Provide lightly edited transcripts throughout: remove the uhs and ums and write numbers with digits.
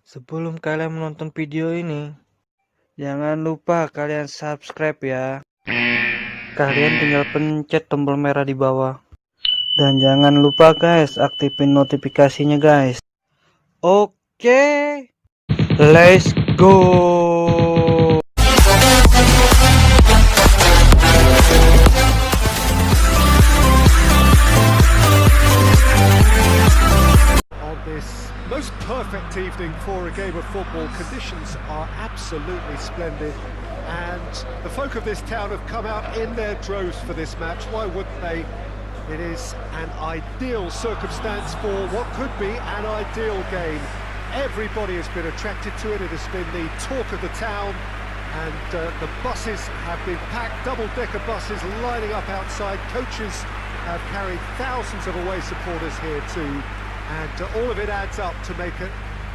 Sebelum kalian menonton video ini, jangan lupa kalian subscribe ya. Kalian tinggal pencet tombol merah di bawah. Dan jangan lupa guys, aktifin notifikasinya guys. Oke, let's go. Most perfect evening for a game of football. Conditions are absolutely splendid, and the folk of this town have come out in their droves for this match. Why wouldn't they? It is an ideal circumstance for what could be an ideal game. Everybody has been attracted to it. It has been the talk of the town, and the buses have been packed, double-decker buses lining up outside. Coaches have carried thousands of away supporters here too. And all of it adds up to make a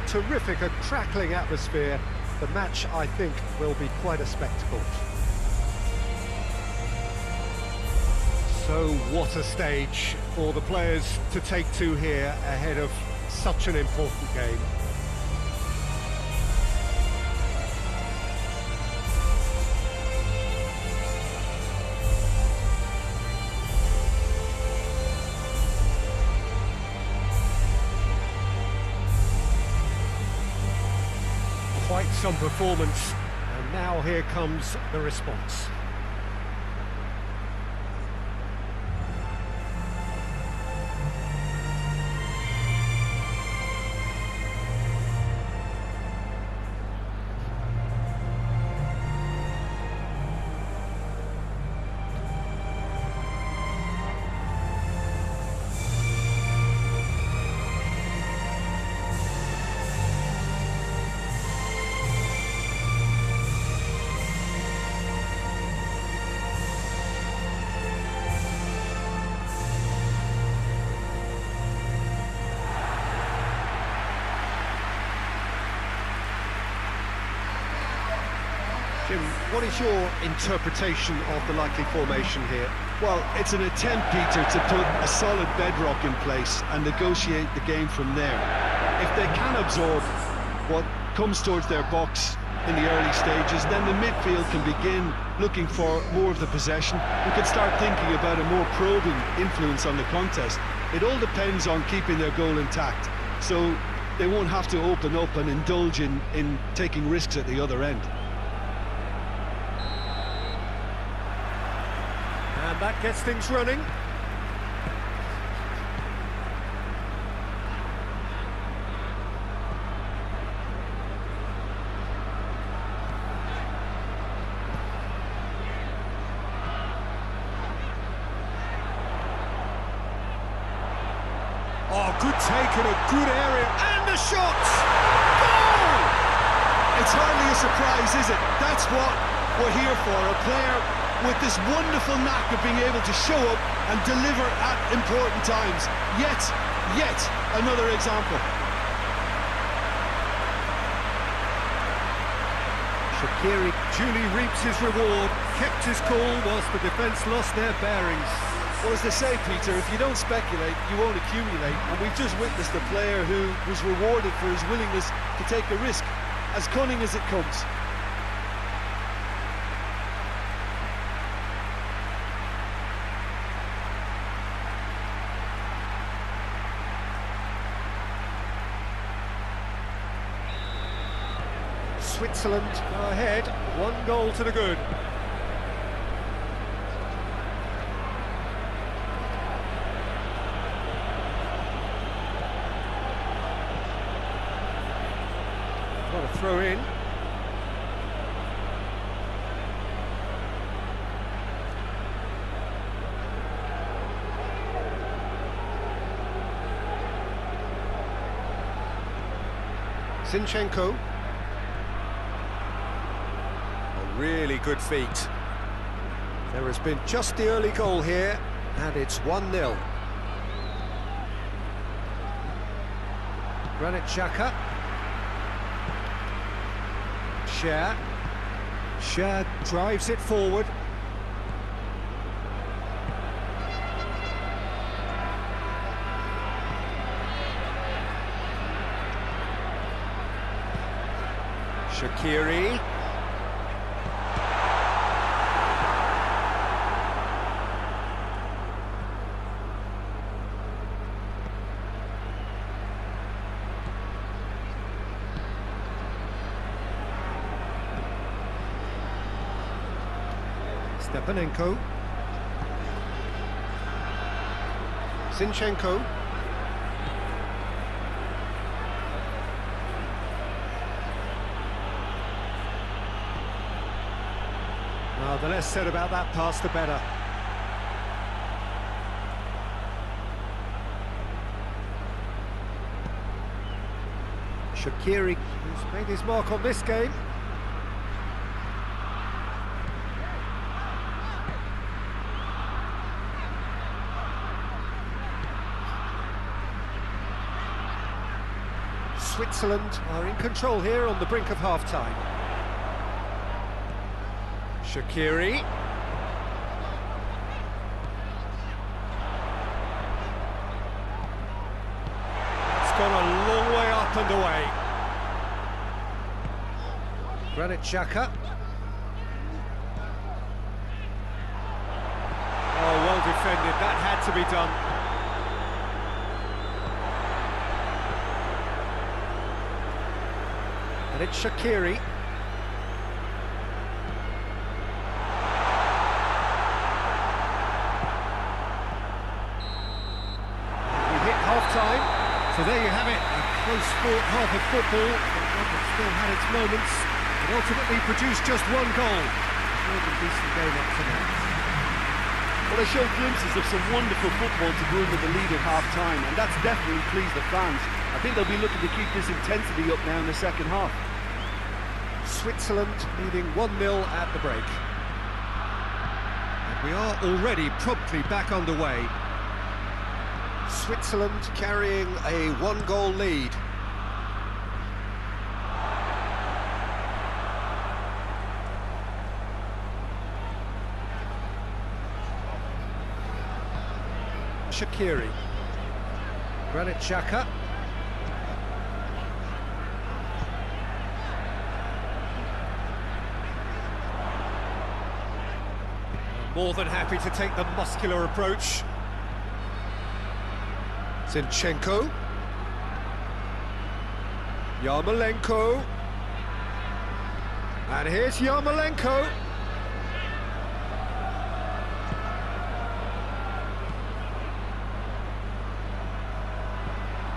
terrific, a crackling atmosphere. The match, I think, will be quite a spectacle. So what a stage for the players to take to here ahead of such an important game. Quite some performance, and now here comes the response. Jim, what is your interpretation of the likely formation here? Well, it's an attempt, Peter, to put a solid bedrock in place and negotiate the game from there. If they can absorb what comes towards their box in the early stages, then the midfield can begin looking for more of the possession. We can start thinking about a more probing influence on the contest. It all depends on keeping their goal intact, so they won't have to open up and indulge in taking risks at the other end. And that gets things running. Oh, good take in a good area, and the shot! Goal! It's hardly a surprise, is it? That's what we're here for, a player with this wonderful knack of being able to show up and deliver at important times. Yet another example. Shaqiri duly reaps his reward, kept his cool whilst the defence lost their bearings. Well, as they say, Peter, if you don't speculate, you won't accumulate. And we've just witnessed a player who was rewarded for his willingness to take a risk, as cunning as it comes. Switzerland are ahead, 1 goal to the good. What a throw in. Zinchenko. Really good feet. There has been just the early goal here, and it's 1-0. Granit Jika. Cher drives it forward. Shaqiri. Stepanenko. Zinchenko. Well, the less said about that pass, the better. Shaqiri, who's made his mark on this game. Switzerland are in control here on the brink of half-time. Shaqiri. It's gone a long way up and away. Granit Jika. Oh, well defended. That had to be done. And it's Shaqiri. We hit half-time, so there you have it. A close-fought half of football, but one that still had its moments. It ultimately produced just one goal. A really decent game up to now. Well, they showed glimpses of some wonderful football to go in with the lead at half-time, and that's definitely pleased the fans. I think they'll be looking to keep this intensity up now in the second half. Switzerland leading 1-0 at the break. And we are already promptly back underway. Switzerland carrying a one-goal lead. Shaqiri. Granit Xhaka. More than happy to take the muscular approach. Zinchenko. Yarmolenko. And here's Yarmolenko.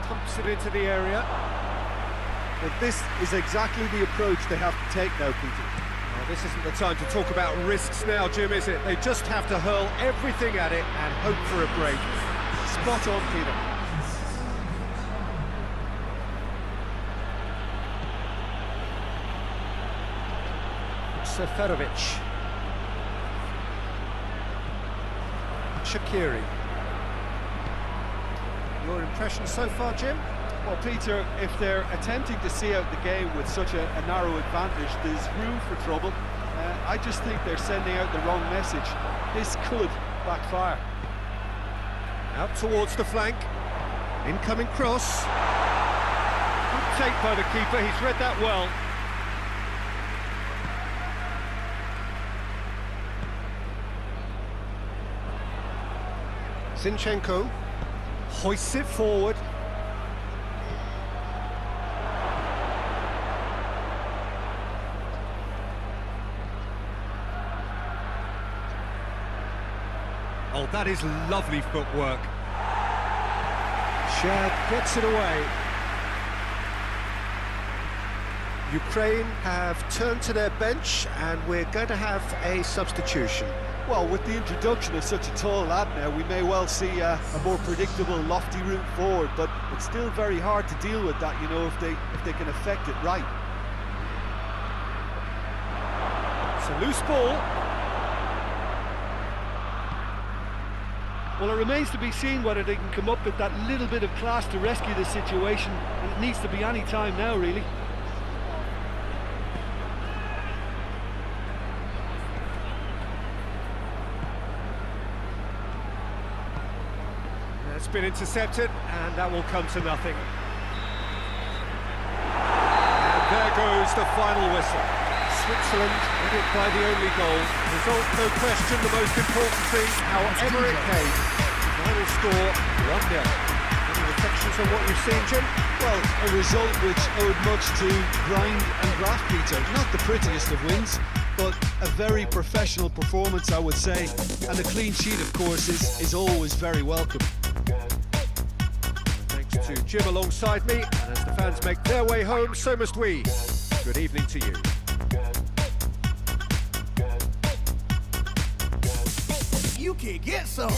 Pumps it into the area. But this is exactly the approach they have to take now, Peter. Well, this isn't the time to talk about risks now, Jim, is it? They just have to hurl everything at it and hope for a break. Spot on, Peter. Seferovic. Shaqiri. Your impression so far, Jim? Well, Peter, if they're attempting to see out the game with such a narrow advantage, there's room for trouble. I just think they're sending out the wrong message. This could backfire. Out towards the flank. Incoming cross. Good take by the keeper, he's read that well. Zinchenko hoists it forward. Oh, that is lovely footwork. Shad gets it away. Ukraine have turned to their bench and we're going to have a substitution. Well, with the introduction of such a tall lad now, we may well see a more predictable, lofty route forward, but it's still very hard to deal with that, you know, if they can affect it right. It's a loose ball. Well, it remains to be seen whether they can come up with that little bit of class to rescue the situation, and it needs to be any time now, really. It's been intercepted, and that will come to nothing. And there goes blows the final whistle. Switzerland did it by the only goal. Result, no question, the most important thing, however it came. Final score, 1-0. Any reflections on what you've seen, Jim? Well, a result which owed much to grind and graft, Peter. Not the prettiest of wins, but a very professional performance, I would say. And a clean sheet, of course, is always very welcome. Thanks to Jim alongside me, and as the fans make their way home, so must we. Good evening to you. You can get some.